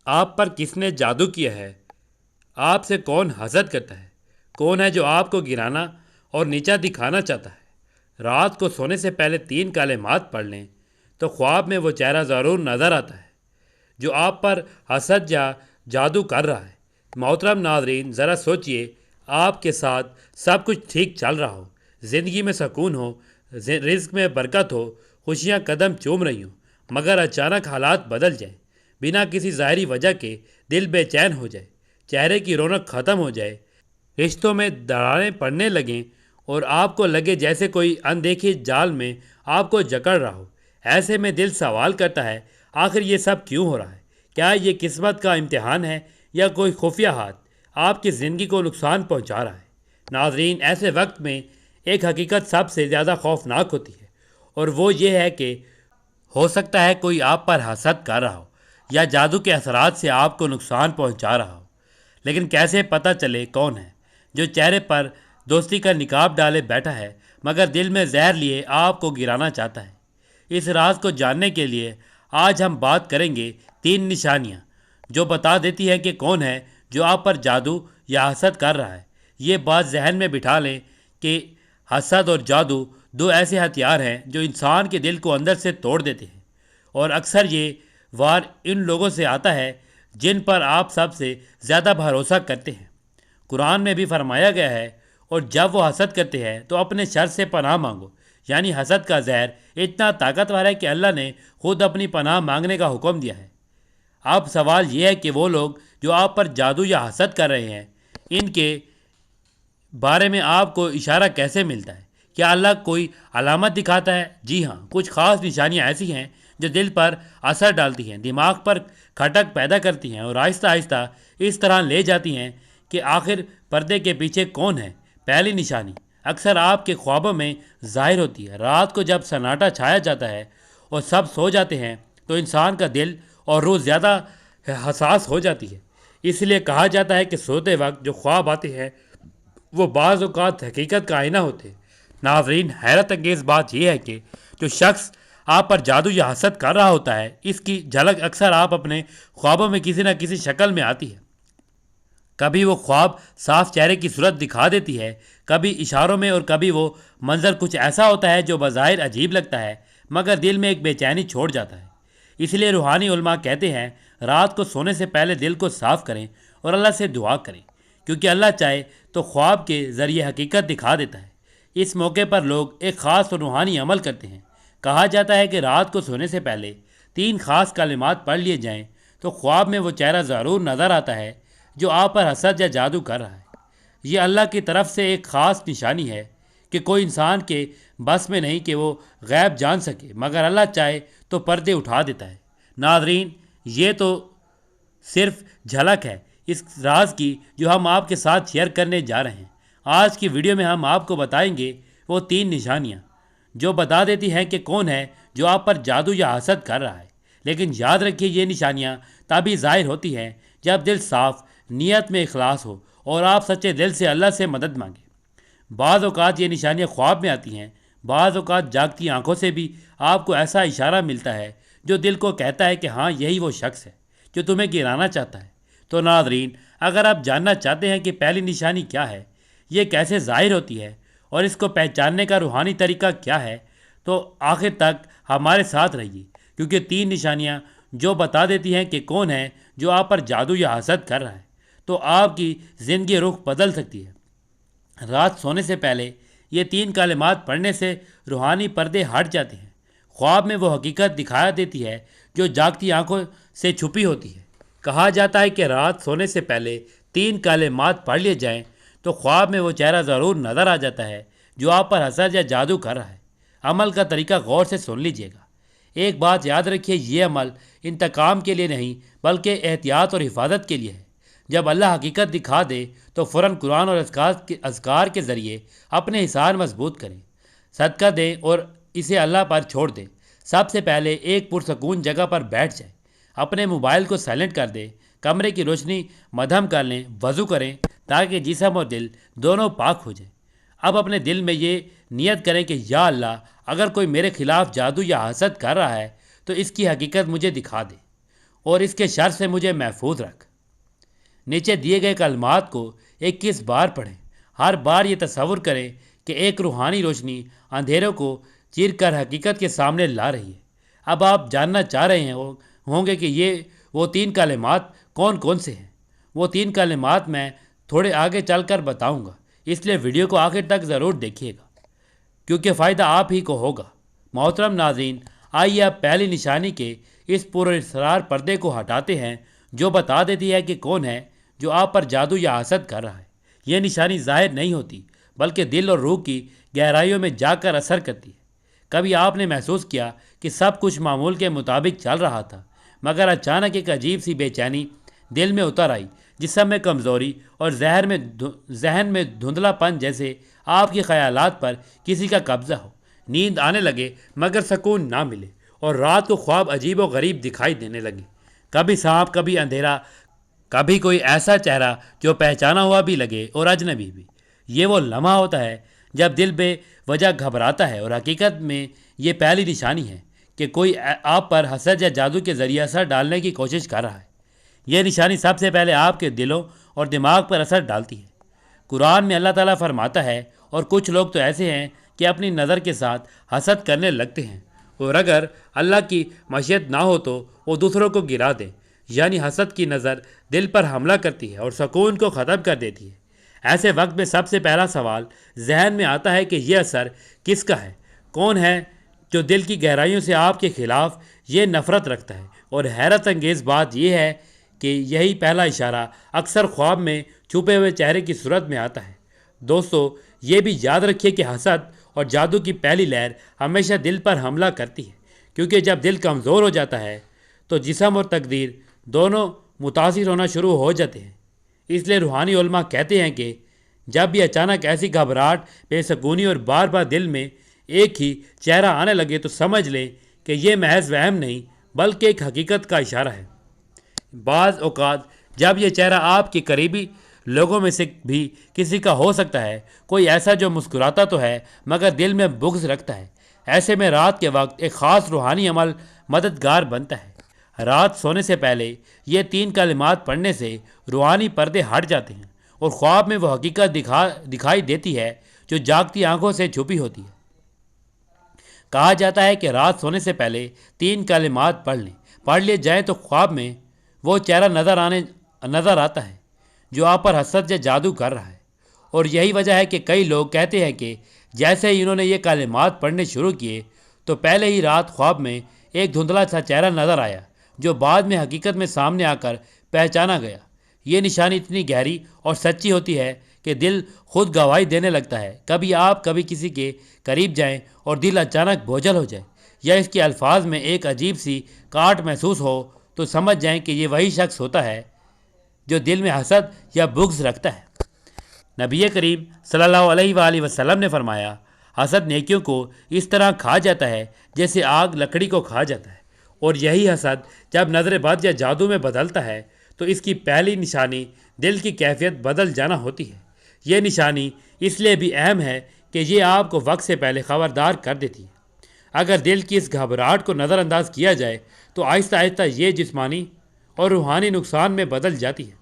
آپ پر کس نے جادو کیا ہے؟ آپ سے کون حسد کرتا ہے؟ کون ہے جو آپ کو گرانا اور نیچا دکھانا چاہتا ہے؟ رات کو سونے سے پہلے 3 کلمات پڑھ لیں تو خواب میں وہ چہرہ ضرور نظر آتا ہے جو آپ پر حسد یا جادو کر رہا ہے۔ محترم ناظرین، ذرا سوچئے، آپ کے ساتھ سب کچھ ٹھیک چل رہا ہو، زندگی میں سکون ہو، رزق میں برکت ہو، خوشیاں قدم چوم رہی ہوں، مگر اچانک حالات بدل جائیں، بنا کسی ظاہری وجہ کے دل بے چین ہو جائے، چہرے کی رونق ختم ہو جائے، رشتوں میں دراڑیں پڑنے لگیں اور آپ کو لگے جیسے کوئی اندیکھی جال میں آپ کو جکڑ رہا ہو۔ ایسے میں دل سوال کرتا ہے، آخر یہ سب کیوں ہو رہا ہے؟ کیا یہ قسمت کا امتحان ہے یا کوئی خفیہ ہاتھ آپ کی زندگی کو نقصان پہنچا رہا ہے؟ ناظرین، ایسے وقت میں ایک حقیقت سب سے زیادہ خوفناک ہوتی ہے، اور وہ یہ ہے کہ ہو سکتا ہے کوئی آپ پر حسد کر رہا ہو یا جادو کے اثرات سے آپ کو نقصان پہنچا رہا ہو، لیکن کیسے پتہ چلے کون ہے جو چہرے پر دوستی کا نقاب ڈالے بیٹھا ہے مگر دل میں زہر لیے آپ کو گرانا چاہتا ہے؟ اس راز کو جاننے کے لیے آج ہم بات کریں گے 3 نشانیاں جو بتا دیتی ہے کہ کون ہے جو آپ پر جادو یا حسد کر رہا ہے۔ یہ بات ذہن میں بٹھا لیں کہ حسد اور جادو دو ایسے ہتھیار ہیں جو انسان کے دل کو اندر سے توڑ دیتے ہیں، اور اکثر یہ وار ان لوگوں سے آتا ہے جن پر آپ سب سے زیادہ بھروسہ کرتے ہیں۔ قرآن میں بھی فرمایا گیا ہے، اور جب وہ حسد کرتے ہیں تو اپنے شر سے پناہ مانگو، یعنی حسد کا زہر اتنا طاقتور ہے کہ اللہ نے خود اپنی پناہ مانگنے کا حکم دیا ہے۔ اب سوال یہ ہے کہ وہ لوگ جو آپ پر جادو یا حسد کر رہے ہیں، ان کے بارے میں آپ کو اشارہ کیسے ملتا ہے؟ کیا اللہ کوئی علامت دکھاتا ہے؟ جی ہاں، کچھ خاص نشانیاں ایسی ہیں جو دل پر اثر ڈالتی ہیں، دماغ پر کھٹک پیدا کرتی ہیں اور آہستہ آہستہ اس طرح لے جاتی ہیں کہ آخر پردے کے پیچھے کون ہے۔ پہلی نشانی اکثر آپ کے خوابوں میں ظاہر ہوتی ہے۔ رات کو جب سناٹا چھایا جاتا ہے اور سب سو جاتے ہیں تو انسان کا دل اور روح زیادہ حساس ہو جاتی ہے۔ اس لیے کہا جاتا ہے کہ سوتے وقت جو خواب آتے ہیں وہ بعض اوقات حقیقت کا آئینہ ہوتے ہیں۔ ناظرین، حیرت انگیز بات یہ ہے کہ جو شخص آپ پر جادو یا حسد کر رہا ہوتا ہے، اس کی جھلک اکثر آپ اپنے خوابوں میں کسی نہ کسی شکل میں آتی ہے۔ کبھی وہ خواب صاف چہرے کی صورت دکھا دیتی ہے، کبھی اشاروں میں، اور کبھی وہ منظر کچھ ایسا ہوتا ہے جو بظاہر عجیب لگتا ہے مگر دل میں ایک بے چینی چھوڑ جاتا ہے۔ اس لیے روحانی علماء کہتے ہیں رات کو سونے سے پہلے دل کو صاف کریں اور اللہ سے دعا کریں، کیونکہ اللہ چاہے تو خواب کے ذریعے حقیقت دکھا دیتا ہے۔ اس موقع پر لوگ ایک خاص اور روحانی عمل کرتے ہیں۔ کہا جاتا ہے کہ رات کو سونے سے پہلے 3 خاص کلمات پڑھ لیے جائیں تو خواب میں وہ چہرہ ضرور نظر آتا ہے جو آپ پر حسد یا جادو کر رہا ہے۔ یہ اللہ کی طرف سے ایک خاص نشانی ہے کہ کوئی انسان کے بس میں نہیں کہ وہ غیب جان سکے، مگر اللہ چاہے تو پردے اٹھا دیتا ہے۔ ناظرین، یہ تو صرف جھلک ہے اس راز کی جو ہم آپ کے ساتھ شیئر کرنے جا رہے ہیں۔ آج کی ویڈیو میں ہم آپ کو بتائیں گے وہ 3 نشانیاں جو بتا دیتی ہیں کہ کون ہے جو آپ پر جادو یا حسد کر رہا ہے۔ لیکن یاد رکھیے، یہ نشانیاں تبھی ظاہر ہوتی ہیں جب دل صاف، نیت میں اخلاص ہو اور آپ سچے دل سے اللہ سے مدد مانگیں۔ بعض اوقات یہ نشانیاں خواب میں آتی ہیں، بعض اوقات جاگتی آنکھوں سے بھی آپ کو ایسا اشارہ ملتا ہے جو دل کو کہتا ہے کہ ہاں، یہی وہ شخص ہے جو تمہیں گرانا چاہتا ہے۔ تو ناظرین، اگر آپ جاننا چاہتے ہیں کہ پہلی نشانی کیا ہے، یہ کیسے ظاہر ہوتی ہے اور اس کو پہچاننے کا روحانی طریقہ کیا ہے، تو آخر تک ہمارے ساتھ رہیے، کیونکہ 3 نشانیاں جو بتا دیتی ہیں کہ کون ہے جو آپ پر جادو یا حسد کر رہا ہے، تو آپ کی زندگی رخ بدل سکتی ہے۔ رات سونے سے پہلے یہ 3 کلمات پڑھنے سے روحانی پردے ہٹ جاتے ہیں۔ خواب میں وہ حقیقت دکھایا دیتی ہے جو جاگتی آنکھوں سے چھپی ہوتی ہے۔ کہا جاتا ہے کہ رات سونے سے پہلے 3 کلمات پڑھ لیے جائیں تو خواب میں وہ چہرہ ضرور نظر آ جاتا ہے جو آپ پر حسد یا جادو کر رہا ہے۔ عمل کا طریقہ غور سے سن لیجیے گا۔ ایک بات یاد رکھیے، یہ عمل انتقام کے لیے نہیں بلکہ احتیاط اور حفاظت کے لیے ہے۔ جب اللہ حقیقت دکھا دے تو فوراً قرآن اور اذکار کے ذریعے اپنے حصار مضبوط کریں، صدقہ دیں اور اسے اللہ پر چھوڑ دیں۔ سب سے پہلے ایک پرسکون جگہ پر بیٹھ جائیں، اپنے موبائل کو سائلنٹ کر دیں، کمرے کی روشنی مدھم کر لیں، وضو کریں تاکہ جسم اور دل دونوں پاک ہو جائیں۔ اب اپنے دل میں یہ نیت کریں کہ یا اللہ، اگر کوئی میرے خلاف جادو یا حسد کر رہا ہے تو اس کی حقیقت مجھے دکھا دے، اور اس کے شر سے مجھے محفوظ رکھ۔ نیچے دیے گئے کلمات کو 21 بار پڑھیں۔ ہر بار یہ تصور کریں کہ ایک روحانی روشنی اندھیروں کو چیر کر حقیقت کے سامنے لا رہی ہے۔ اب آپ جاننا چاہ رہے ہوں گے کہ یہ وہ 3 کلمات کون کون سے ہیں۔ وہ 3 کلمات میں تھوڑے آگے چل کر بتاؤں گا، اس لیے ویڈیو کو آخر تک ضرور دیکھیے گا کیونکہ فائدہ آپ ہی کو ہوگا۔ محترم ناظرین، آئیے اب پہلی نشانی کے اس پراسرار پردے کو ہٹاتے ہیں جو بتا دیتی ہے کہ کون ہے جو آپ پر جادو یا حسد کر رہا ہے۔ یہ نشانی ظاہر نہیں ہوتی بلکہ دل اور روح کی گہرائیوں میں جا کر اثر کرتی ہے۔ کبھی آپ نے محسوس کیا کہ سب کچھ معمول کے مطابق چل رہا تھا، مگر اچانک ایک عجیب سی بے چینی دل میں اتر آئی، جسم میں کمزوری اور ذہن میں دھندلا پن، جیسے آپ کے خیالات پر کسی کا قبضہ ہو۔ نیند آنے لگے مگر سکون نہ ملے، اور رات کو خواب عجیب و غریب دکھائی دینے لگے، کبھی سانپ، کبھی اندھیرا، کبھی کوئی ایسا چہرہ جو پہچانا ہوا بھی لگے اور اجنبی بھی۔ یہ وہ لمحہ ہوتا ہے جب دل بے وجہ گھبراتا ہے، اور حقیقت میں یہ پہلی نشانی ہے کہ کوئی آپ پر حسد یا جادو کے ذریعے اثر ڈالنے کی کوشش کر رہا ہے۔ یہ نشانی سب سے پہلے آپ کے دلوں اور دماغ پر اثر ڈالتی ہے۔ قرآن میں اللہ تعالیٰ فرماتا ہے، اور کچھ لوگ تو ایسے ہیں کہ اپنی نظر کے ساتھ حسد کرنے لگتے ہیں، اور اگر اللہ کی مشیت نہ ہو تو وہ دوسروں کو گرا دیں۔ یعنی حسد کی نظر دل پر حملہ کرتی ہے اور سکون کو ختم کر دیتی ہے۔ ایسے وقت میں سب سے پہلا سوال ذہن میں آتا ہے کہ یہ اثر کس کا ہے؟ کون ہے جو دل کی گہرائیوں سے آپ کے خلاف یہ نفرت رکھتا ہے؟ اور حیرت انگیز بات یہ ہے کہ یہی پہلا اشارہ اکثر خواب میں چھپے ہوئے چہرے کی صورت میں آتا ہے۔ دوستو، یہ بھی یاد رکھیے کہ حسد اور جادو کی پہلی لہر ہمیشہ دل پر حملہ کرتی ہے، کیونکہ جب دل کمزور ہو جاتا ہے تو جسم اور تقدیر دونوں متاثر ہونا شروع ہو جاتے ہیں۔ اس لیے روحانی علماء کہتے ہیں کہ جب بھی اچانک ایسی گھبراہٹ، بے سکونی اور بار بار دل میں ایک ہی چہرہ آنے لگے تو سمجھ لیں کہ یہ محض وہم نہیں بلکہ ایک حقیقت کا اشارہ ہے۔ بعض اوقات جب یہ چہرہ آپ کے قریبی لوگوں میں سے بھی کسی کا ہو سکتا ہے، کوئی ایسا جو مسکراتا تو ہے مگر دل میں بغض رکھتا ہے۔ ایسے میں رات کے وقت ایک خاص روحانی عمل مددگار بنتا ہے۔ رات سونے سے پہلے یہ 3 کلمات پڑھنے سے روحانی پردے ہٹ جاتے ہیں اور خواب میں وہ حقیقت دکھائی دیتی ہے جو جاگتی آنکھوں سے چھپی ہوتی ہے۔ کہا جاتا ہے کہ رات سونے سے پہلے 3 کلمات پڑھ لیے جائیں تو خواب میں وہ چہرہ نظر آتا ہے جو آپ پر حسد یا جادو کر رہا ہے۔ اور یہی وجہ ہے کہ کئی لوگ کہتے ہیں کہ جیسے ہی انہوں نے یہ کلمات پڑھنے شروع کیے تو پہلے ہی رات خواب میں ایک دھندلا سا چہرہ نظر آیا جو بعد میں حقیقت میں سامنے آ کر پہچانا گیا۔ یہ نشانی اتنی گہری اور سچی ہوتی ہے کہ دل خود گواہی دینے لگتا ہے۔ کبھی کسی کے قریب جائیں اور دل اچانک بوجھل ہو جائے یا اس کے الفاظ میں ایک عجیب سی کاٹ محسوس ہو تو سمجھ جائیں کہ یہ وہی شخص ہوتا ہے جو دل میں حسد یا بغض رکھتا ہے۔ نبی کریم صلی اللہ علیہ وآلہ وسلم نے فرمایا، حسد نیکیوں کو اس طرح کھا جاتا ہے جیسے آگ لکڑی کو کھا جاتا ہے، اور یہی حسد جب نظر بد یا جادو میں بدلتا ہے تو اس کی پہلی نشانی دل کی کیفیت بدل جانا ہوتی ہے۔ یہ نشانی اس لیے بھی اہم ہے کہ یہ آپ کو وقت سے پہلے خبردار کر دیتی ہے۔ اگر دل کی اس گھبراہٹ کو نظر انداز کیا جائے تو آہستہ آہستہ یہ جسمانی اور روحانی نقصان میں بدل جاتی ہے۔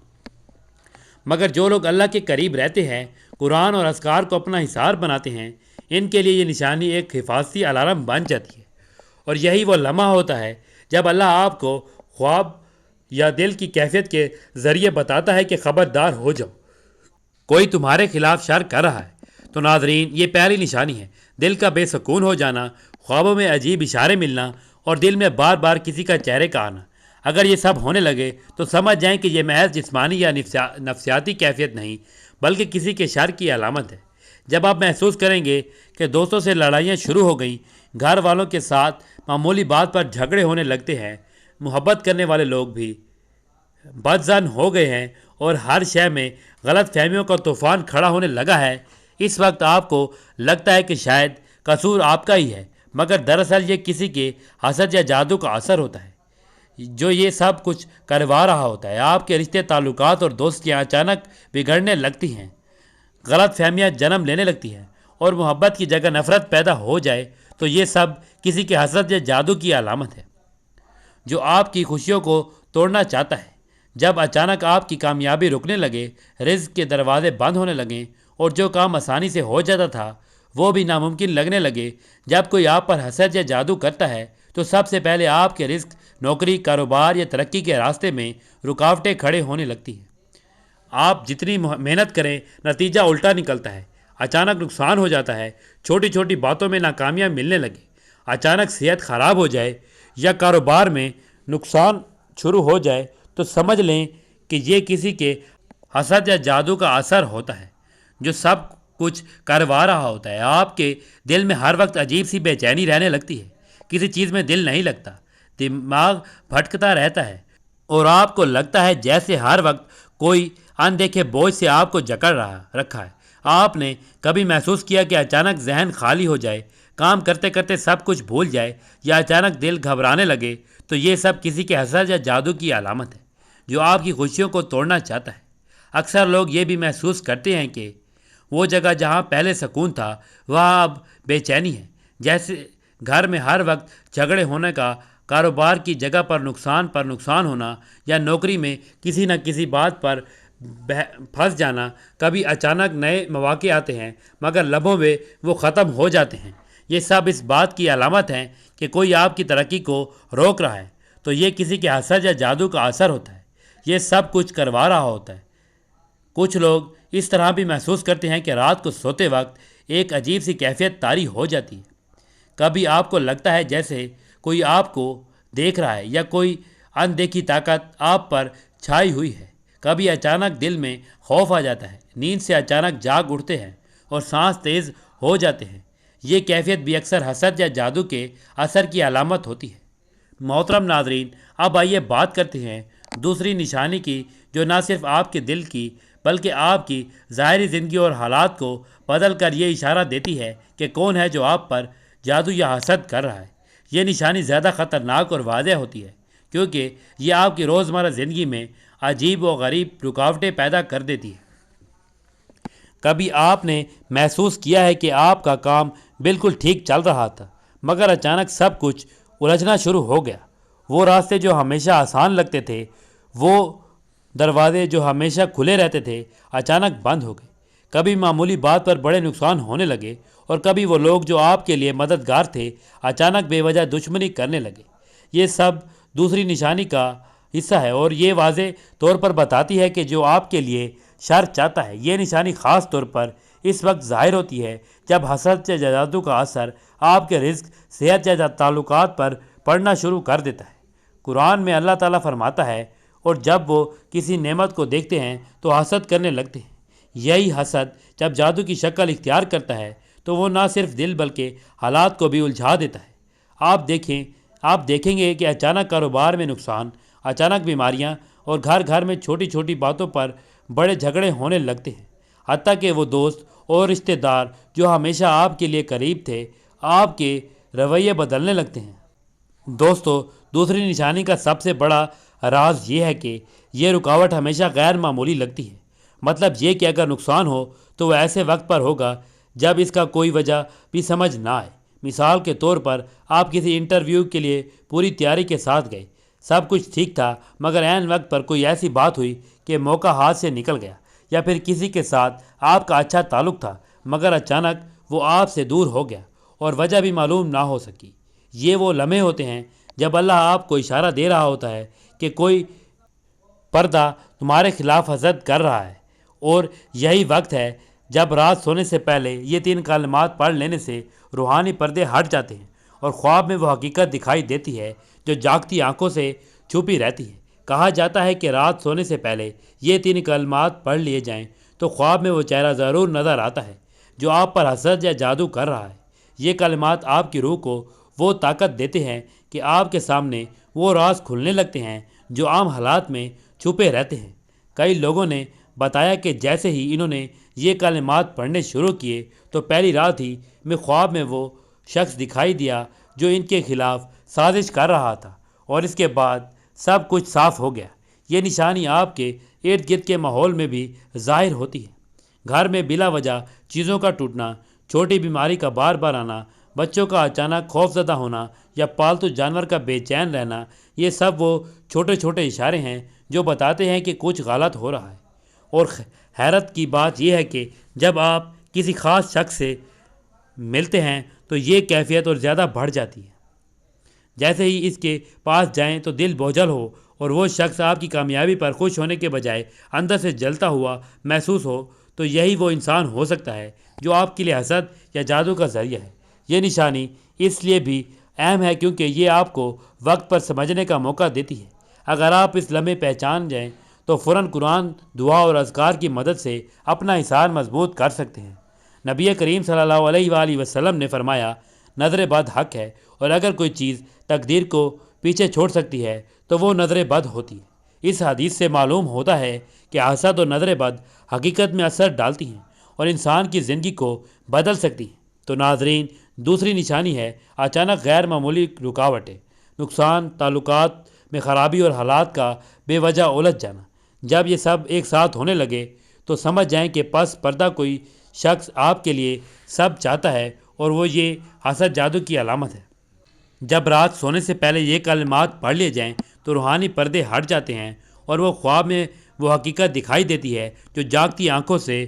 مگر جو لوگ اللہ کے قریب رہتے ہیں، قرآن اور اذکار کو اپنا حصار بناتے ہیں، ان کے لیے یہ نشانی ایک حفاظتی الارم بن جاتی ہے۔ اور یہی وہ لمحہ ہوتا ہے جب اللہ آپ کو خواب یا دل کی کیفیت کے ذریعے بتاتا ہے کہ خبردار ہو جاؤ، کوئی تمہارے خلاف شر کر رہا ہے۔ تو ناظرین، یہ پہلی نشانی ہے، دل کا بے سکون ہو جانا، خوابوں میں عجیب اشارے ملنا اور دل میں بار بار کسی کا چہرے کا آنا۔ اگر یہ سب ہونے لگے تو سمجھ جائیں کہ یہ محض جسمانی یا نفسیاتی کیفیت نہیں بلکہ کسی کے شر کی علامت ہے۔ جب آپ محسوس کریں گے کہ دوستوں سے لڑائیاں شروع ہو گئیں، گھر والوں کے ساتھ معمولی بات پر جھگڑے ہونے لگتے ہیں، محبت کرنے والے لوگ بھی بدظن ہو گئے ہیں اور ہر شے میں غلط فہمیوں کا طوفان کھڑا ہونے لگا ہے، اس وقت آپ کو لگتا ہے کہ شاید قصور آپ کا ہی ہے، مگر دراصل یہ کسی کے حسد یا جادو کا اثر ہوتا ہے جو یہ سب کچھ کروا رہا ہوتا ہے۔ آپ کے رشتے، تعلقات اور دوستیاں اچانک بگڑنے لگتی ہیں، غلط فہمیاں جنم لینے لگتی ہیں اور محبت کی جگہ نفرت پیدا ہو جائے تو یہ سب کسی کے حسد یا جادو کی علامت ہے جو آپ کی خوشیوں کو توڑنا چاہتا ہے۔ جب اچانک آپ کی کامیابی رکنے لگے، رزق کے دروازے بند ہونے لگیں اور جو کام آسانی سے ہو جاتا تھا وہ بھی ناممکن لگنے لگے، جب کوئی آپ پر حسد یا جادو کرتا ہے تو سب سے پہلے آپ کے رزق، نوکری، کاروبار یا ترقی کے راستے میں رکاوٹیں کھڑے ہونے لگتی ہیں۔ آپ جتنی محنت کریں نتیجہ الٹا نکلتا ہے۔ اچانک نقصان ہو جاتا ہے، چھوٹی چھوٹی باتوں میں ناکامیاں ملنے لگے، اچانک صحت خراب ہو جائے یا کاروبار میں نقصان شروع ہو جائے تو سمجھ لیں کہ یہ کسی کے حسد یا جادو کا اثر ہوتا ہے جو سب کچھ کروا رہا ہوتا ہے۔ آپ کے دل میں ہر وقت عجیب سی بے چینی رہنے لگتی ہے، کسی چیز میں دل نہیں لگتا، دماغ بھٹکتا رہتا ہے اور آپ کو لگتا ہے جیسے ہر وقت کوئی اندیکھے بوجھ سے آپ کو جکڑ رکھا ہے۔ آپ نے کبھی محسوس کیا کہ اچانک ذہن خالی ہو جائے، کام کرتے کرتے سب کچھ بھول جائے یا اچانک دل گھبرانے لگے؟ تو یہ سب کسی کے حسد یا جادو کی علامت ہے جو آپ کی خوشیوں کو توڑنا چاہتا ہے۔ اکثر لوگ یہ بھی محسوس کرتے ہیں کہ وہ جگہ جہاں پہلے سکون تھا وہاں اب بے چینی ہے، جیسے گھر میں ہر وقت جھگڑے ہونے کا، کاروبار کی جگہ پر نقصان ہونا یا نوکری میں کسی نہ کسی بات پر پھنس جانا۔ کبھی اچانک نئے مواقع آتے ہیں مگر لمحوں میں وہ ختم ہو جاتے ہیں۔ یہ سب اس بات کی علامت ہیں کہ کوئی آپ کی ترقی کو روک رہا ہے، تو یہ کسی کے حسد یا جادو کا اثر ہوتا ہے، یہ سب کچھ کروا رہا ہوتا ہے۔ کچھ لوگ اس طرح بھی محسوس کرتے ہیں کہ رات کو سوتے وقت ایک عجیب سی کیفیت طاری ہو جاتی ہے۔ کبھی آپ کو لگتا ہے جیسے کوئی آپ کو دیکھ رہا ہے یا کوئی اندیکھی طاقت آپ پر چھائی ہوئی ہے۔ کبھی اچانک دل میں خوف آ جاتا ہے، نیند سے اچانک جاگ اٹھتے ہیں اور سانس تیز ہو جاتے ہیں۔ یہ کیفیت بھی اکثر حسد یا جادو کے اثر کی علامت ہوتی ہے۔ محترم ناظرین، اب آئیے بات کرتے ہیں دوسری نشانی کی جو نہ صرف آپ کے دل کی بلکہ آپ کی ظاہری زندگی اور حالات کو بدل کر یہ اشارہ دیتی ہے کہ کون ہے جو آپ پر جادو یا حسد کر رہا ہے۔ یہ نشانی زیادہ خطرناک اور واضح ہوتی ہے کیونکہ یہ آپ کی روزمرہ زندگی میں عجیب و غریب رکاوٹیں پیدا کر دیتی ہے۔ کبھی آپ نے محسوس کیا ہے کہ آپ کا کام بالکل ٹھیک چل رہا تھا مگر اچانک سب کچھ الجھنا شروع ہو گیا۔ وہ راستے جو ہمیشہ آسان لگتے تھے، وہ دروازے جو ہمیشہ کھلے رہتے تھے، اچانک بند ہو گئے۔ کبھی معمولی بات پر بڑے نقصان ہونے لگے اور کبھی وہ لوگ جو آپ کے لیے مددگار تھے اچانک بے وجہ دشمنی کرنے لگے۔ یہ سب دوسری نشانی کا حصہ ہے اور یہ واضح طور پر بتاتی ہے کہ جو آپ کے لیے شر چاہتا ہے۔ یہ نشانی خاص طور پر اس وقت ظاہر ہوتی ہے جب حسد یا جادو کا اثر آپ کے رزق، صحت یا تعلقات پر پڑنا شروع کر دیتا ہے۔ قرآن میں اللہ تعالیٰ فرماتا ہے، اور جب وہ کسی نعمت کو دیکھتے ہیں تو حسد کرنے لگتے ہیں۔ یہی حسد جب جادو کی شکل اختیار کرتا ہے تو وہ نہ صرف دل بلکہ حالات کو بھی الجھا دیتا ہے۔ آپ دیکھیں گے کہ اچانک کاروبار میں نقصان، اچانک بیماریاں اور گھر گھر میں چھوٹی چھوٹی باتوں پر بڑے جھگڑے ہونے لگتے ہیں، حتیٰ کہ وہ دوست اور رشتہ دار جو ہمیشہ آپ کے لیے قریب تھے آپ کے رویے بدلنے لگتے ہیں۔ دوستو، دوسری نشانی کا سب سے بڑا راز یہ ہے کہ یہ رکاوٹ ہمیشہ غیر معمولی لگتی ہے۔ مطلب یہ کہ اگر نقصان ہو تو وہ ایسے وقت پر ہوگا جب اس کا کوئی وجہ بھی سمجھ نہ آئے۔ مثال کے طور پر آپ کسی انٹرویو کے لیے پوری تیاری کے ساتھ گئے، سب کچھ ٹھیک تھا مگر عین وقت پر کوئی ایسی بات ہوئی کہ موقع ہاتھ سے نکل گیا، یا پھر کسی کے ساتھ آپ کا اچھا تعلق تھا مگر اچانک وہ آپ سے دور ہو گیا اور وجہ بھی معلوم نہ ہو سکی۔ یہ وہ لمحے ہوتے ہیں جب اللہ آپ کو اشارہ دے رہا ہوتا ہے کہ کوئی پردہ تمہارے خلاف حسد کر رہا ہے، اور یہی وقت ہے جب رات سونے سے پہلے یہ 3 کلمات پڑھ لینے سے روحانی پردے ہٹ جاتے ہیں اور خواب میں وہ حقیقت دکھائی دیتی ہے جو جاگتی آنکھوں سے چھپی رہتی ہے۔ کہا جاتا ہے کہ رات سونے سے پہلے یہ 3 کلمات پڑھ لیے جائیں تو خواب میں وہ چہرہ ضرور نظر آتا ہے جو آپ پر حسد یا جادو کر رہا ہے۔ یہ کلمات آپ کی روح کو وہ طاقت دیتے ہیں کہ آپ کے سامنے وہ راز کھلنے لگتے ہیں جو عام حالات میں چھپے رہتے ہیں۔ کئی لوگوں نے بتایا کہ جیسے ہی انہوں نے یہ کلمات پڑھنے شروع کیے تو پہلی رات ہی میں خواب میں وہ شخص دکھائی دیا جو ان کے خلاف سازش کر رہا تھا، اور اس کے بعد سب کچھ صاف ہو گیا۔ یہ نشانی آپ کے ارد گرد کے ماحول میں بھی ظاہر ہوتی ہے۔ گھر میں بلا وجہ چیزوں کا ٹوٹنا، چھوٹی بیماری کا بار بار آنا، بچوں کا اچانک خوف زدہ ہونا یا پالتو جانور کا بے چین رہنا، یہ سب وہ چھوٹے چھوٹے اشارے ہیں جو بتاتے ہیں کہ کچھ غلط ہو رہا ہے۔ اور حیرت کی بات یہ ہے کہ جب آپ کسی خاص شخص سے ملتے ہیں تو یہ کیفیت اور زیادہ بڑھ جاتی ہے۔ جیسے ہی اس کے پاس جائیں تو دل بوجھل ہو اور وہ شخص آپ کی کامیابی پر خوش ہونے کے بجائے اندر سے جلتا ہوا محسوس ہو، تو یہی وہ انسان ہو سکتا ہے جو آپ کے لیے حسد یا جادو کا ذریعہ ہے۔ یہ نشانی اس لیے بھی اہم ہے کیونکہ یہ آپ کو وقت پر سمجھنے کا موقع دیتی ہے۔ اگر آپ اس لمحے پہچان جائیں تو فوراً قرآن، دعا اور اذکار کی مدد سے اپنا حصار مضبوط کر سکتے ہیں۔ نبی کریم صلی اللہ علیہ وآلہ وسلم نے فرمایا، نظر بد حق ہے، اور اگر کوئی چیز تقدیر کو پیچھے چھوڑ سکتی ہے تو وہ نظر بد ہوتی ہے۔ اس حدیث سے معلوم ہوتا ہے کہ حسد اور نظر بد حقیقت میں اثر ڈالتی ہیں اور انسان کی زندگی کو بدل سکتی ہیں۔ تو ناظرین، دوسری نشانی ہے اچانک غیر معمولی رکاوٹیں، نقصان، تعلقات میں خرابی اور حالات کا بے وجہ الجھ جانا۔ جب یہ سب ایک ساتھ ہونے لگے تو سمجھ جائیں کہ پس پردہ کوئی شخص آپ کے لیے سب چاہتا ہے، اور وہ یہ حسد جادو کی علامت ہے۔ جب رات سونے سے پہلے یہ کلمات پڑھ لیے جائیں تو روحانی پردے ہٹ جاتے ہیں اور وہ خواب میں وہ حقیقت دکھائی دیتی ہے جو جاگتی آنکھوں سے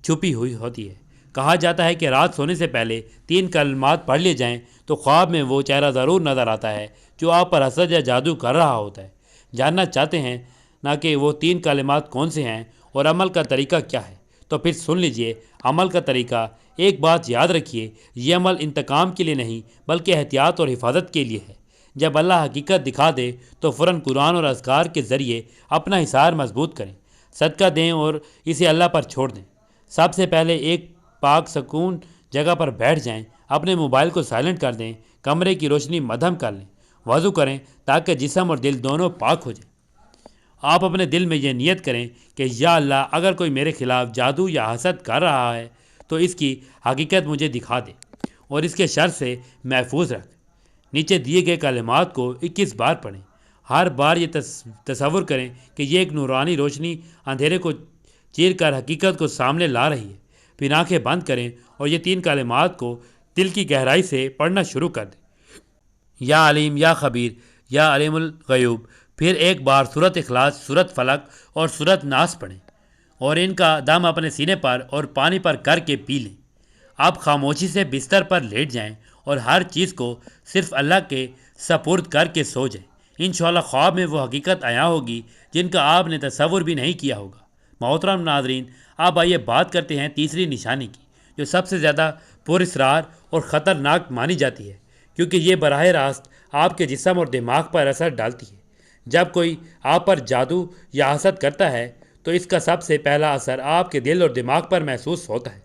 چھپی ہوئی ہوتی ہے۔ کہا جاتا ہے کہ رات سونے سے پہلے 3 کلمات پڑھ لیے جائیں تو خواب میں وہ چہرہ ضرور نظر آتا ہے جو آپ پر حسد یا جادو کر رہا ہوتا ہے۔ جاننا چاہتے ہیں نہ کہ وہ 3 کلمات کون سے ہیں اور عمل کا طریقہ کیا ہے؟ تو پھر سن لیجئے عمل کا طریقہ۔ ایک بات یاد رکھیے، یہ عمل انتقام کے لیے نہیں بلکہ احتیاط اور حفاظت کے لیے ہے۔ جب اللہ حقیقت دکھا دے تو فوراً قرآن اور اذکار کے ذریعے اپنا حصار مضبوط کریں، صدقہ دیں اور اسے اللہ پر چھوڑ دیں۔ سب سے پہلے ایک پاک سکون جگہ پر بیٹھ جائیں، اپنے موبائل کو سائلنٹ کر دیں، کمرے کی روشنی مدھم کر لیں، وضو کریں تاکہ جسم اور دل دونوں پاک ہو جائیں۔ آپ اپنے دل میں یہ نیت کریں کہ یا اللہ، اگر کوئی میرے خلاف جادو یا حسد کر رہا ہے تو اس کی حقیقت مجھے دکھا دے اور اس کے شر سے محفوظ رکھ۔ نیچے دیے گئے کلمات کو 21 بار پڑھیں۔ ہر بار یہ تصور کریں کہ یہ ایک نورانی روشنی اندھیرے کو چیر کر حقیقت کو سامنے لا رہی ہے۔ پھر آنکھیں بند کریں اور یہ 3 کلمات کو دل کی گہرائی سے پڑھنا شروع کر دیں۔ یا علیم، یا خبیر، یا علیم الغیوب۔ پھر ایک بار سورۃ اخلاص، سورۃ فلق اور سورۃ ناس پڑھیں اور ان کا دم اپنے سینے پر اور پانی پر کر کے پی لیں۔ آپ خاموشی سے بستر پر لیٹ جائیں اور ہر چیز کو صرف اللہ کے سپرد کر کے سو جائیں۔ انشاءاللہ خواب میں وہ حقیقت عیاں ہوگی جن کا آپ نے تصور بھی نہیں کیا ہوگا۔ محترم ناظرین، اب آئیے بات کرتے ہیں تیسری نشانی کی، جو سب سے زیادہ پراسرار اور خطرناک مانی جاتی ہے کیونکہ یہ براہ راست آپ کے جسم اور دماغ پر اثر ڈالتی ہے۔ جب کوئی آپ پر جادو یا حسد کرتا ہے تو اس کا سب سے پہلا اثر آپ کے دل اور دماغ پر محسوس ہوتا ہے۔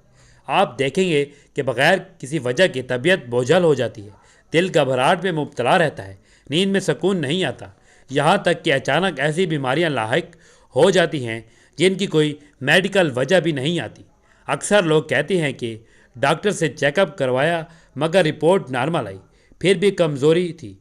آپ دیکھیں گے کہ بغیر کسی وجہ کے طبیعت بوجھل ہو جاتی ہے، دل گھبراہٹ میں مبتلا رہتا ہے، نیند میں سکون نہیں آتا، یہاں تک کہ اچانک ایسی بیماریاں لاحق ہو جاتی ہیں جن کی کوئی میڈیکل وجہ بھی نہیں آتی۔ اکثر لوگ کہتے ہیں کہ ڈاکٹر سے چیک اپ کروایا مگر رپورٹ نارمل آئی، پھر بھی کمزوری تھی،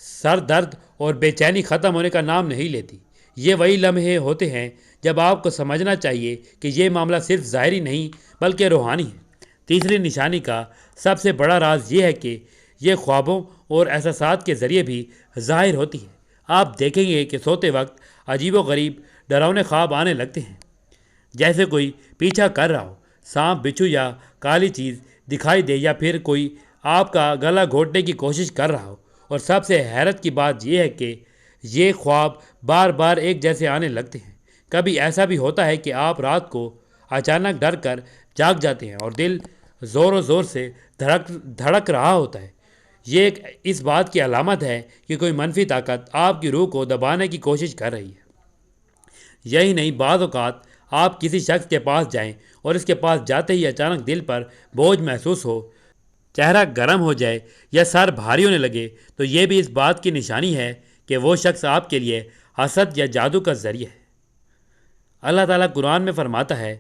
سر درد اور بے چینی ختم ہونے کا نام نہیں لیتی۔ یہ وہی لمحے ہوتے ہیں جب آپ کو سمجھنا چاہیے کہ یہ معاملہ صرف ظاہری نہیں بلکہ روحانی ہے۔ تیسری نشانی کا سب سے بڑا راز یہ ہے کہ یہ خوابوں اور احساسات کے ذریعے بھی ظاہر ہوتی ہے۔ آپ دیکھیں گے کہ سوتے وقت عجیب و غریب ڈراؤنے خواب آنے لگتے ہیں، جیسے کوئی پیچھا کر رہا ہو، سانپ، بچھو یا کالی چیز دکھائی دے، یا پھر کوئی آپ کا گلا گھونٹنے کی کوشش کر رہا ہو۔ اور سب سے حیرت کی بات یہ ہے کہ یہ خواب بار بار ایک جیسے آنے لگتے ہیں۔ کبھی ایسا بھی ہوتا ہے کہ آپ رات کو اچانک ڈر کر جاگ جاتے ہیں اور دل زور و زور سے دھڑک رہا ہوتا ہے۔ یہ ایک اس بات کی علامت ہے کہ کوئی منفی طاقت آپ کی روح کو دبانے کی کوشش کر رہی ہے۔ یہی نہیں، بعض اوقات آپ کسی شخص کے پاس جائیں اور اس کے پاس جاتے ہی اچانک دل پر بوجھ محسوس ہو، چہرہ گرم ہو جائے یا سر بھاری ہونے لگے، تو یہ بھی اس بات کی نشانی ہے کہ وہ شخص آپ کے لیے حسد یا جادو کا ذریعہ ہے۔ اللہ تعالیٰ قرآن میں فرماتا ہے،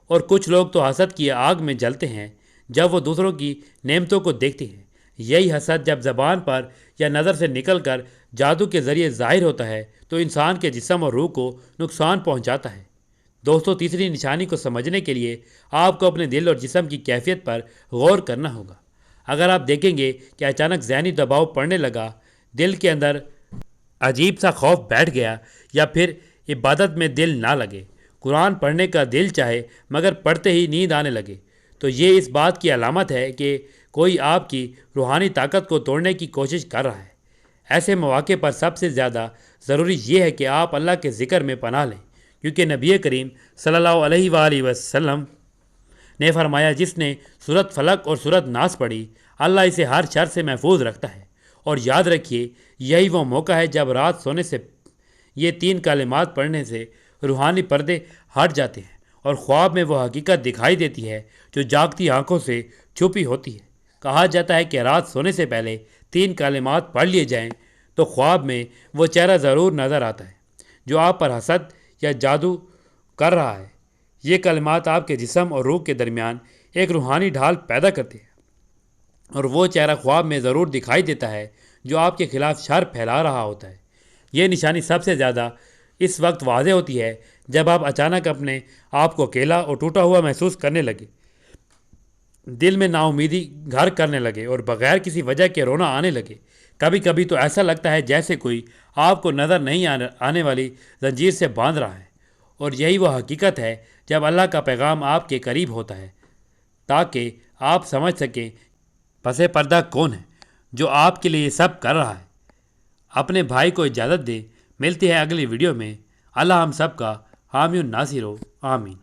اور کچھ لوگ تو حسد کی آگ میں جلتے ہیں جب وہ دوسروں کی نعمتوں کو دیکھتے ہیں۔ یہی حسد جب زبان پر یا نظر سے نکل کر جادو کے ذریعے ظاہر ہوتا ہے تو انسان کے جسم اور روح کو نقصان پہنچاتا ہے۔ دوستو، تیسری نشانی کو سمجھنے کے لیے آپ کو اپنے دل اور جسم کی کیفیت پر غور کرنا ہوگا۔ اگر آپ دیکھیں گے کہ اچانک ذہنی دباؤ پڑنے لگا، دل کے اندر عجیب سا خوف بیٹھ گیا، یا پھر عبادت میں دل نہ لگے، قرآن پڑھنے کا دل چاہے مگر پڑھتے ہی نیند آنے لگے، تو یہ اس بات کی علامت ہے کہ کوئی آپ کی روحانی طاقت کو توڑنے کی کوشش کر رہا ہے۔ ایسے مواقع پر سب سے زیادہ ضروری یہ ہے کہ آپ اللہ کے ذکر میں پناہ لیں، کیونکہ نبی کریم صلی اللہ علیہ وآلہ وسلم نے فرمایا، جس نے سورت فلق اور سورت ناس پڑھی، اللہ اسے ہر شر سے محفوظ رکھتا ہے۔ اور یاد رکھیے، یہی وہ موقع ہے جب رات سونے سے یہ 3 کلمات پڑھنے سے روحانی پردے ہٹ جاتے ہیں اور خواب میں وہ حقیقت دکھائی دیتی ہے جو جاگتی آنکھوں سے چھپی ہوتی ہے۔ کہا جاتا ہے کہ رات سونے سے پہلے 3 کلمات پڑھ لیے جائیں تو خواب میں وہ چہرہ ضرور نظر آتا ہے جو آپ پر حسد یا جادو کر رہا ہے۔ یہ کلمات آپ کے جسم اور روح کے درمیان ایک روحانی ڈھال پیدا کرتے ہیں، اور وہ چہرہ خواب میں ضرور دکھائی دیتا ہے جو آپ کے خلاف شر پھیلا رہا ہوتا ہے۔ یہ نشانی سب سے زیادہ اس وقت واضح ہوتی ہے جب آپ اچانک اپنے آپ کو اکیلا اور ٹوٹا ہوا محسوس کرنے لگے، دل میں نا امیدی گھر کرنے لگے اور بغیر کسی وجہ کے رونا آنے لگے۔ کبھی کبھی تو ایسا لگتا ہے جیسے کوئی آپ کو نظر نہیں آنے والی زنجیر سے باندھ رہا ہے، اور یہی وہ حقیقت ہے جب اللہ کا پیغام آپ کے قریب ہوتا ہے، تاکہ آپ سمجھ سکیں پس پردہ کون ہے جو آپ کے لیے یہ سب کر رہا ہے۔ اپنے بھائی کو اجازت دیں، ملتے ہیں اگلی ویڈیو میں۔ اللہ ہم سب کا حامی و ناصر ہو، آمین۔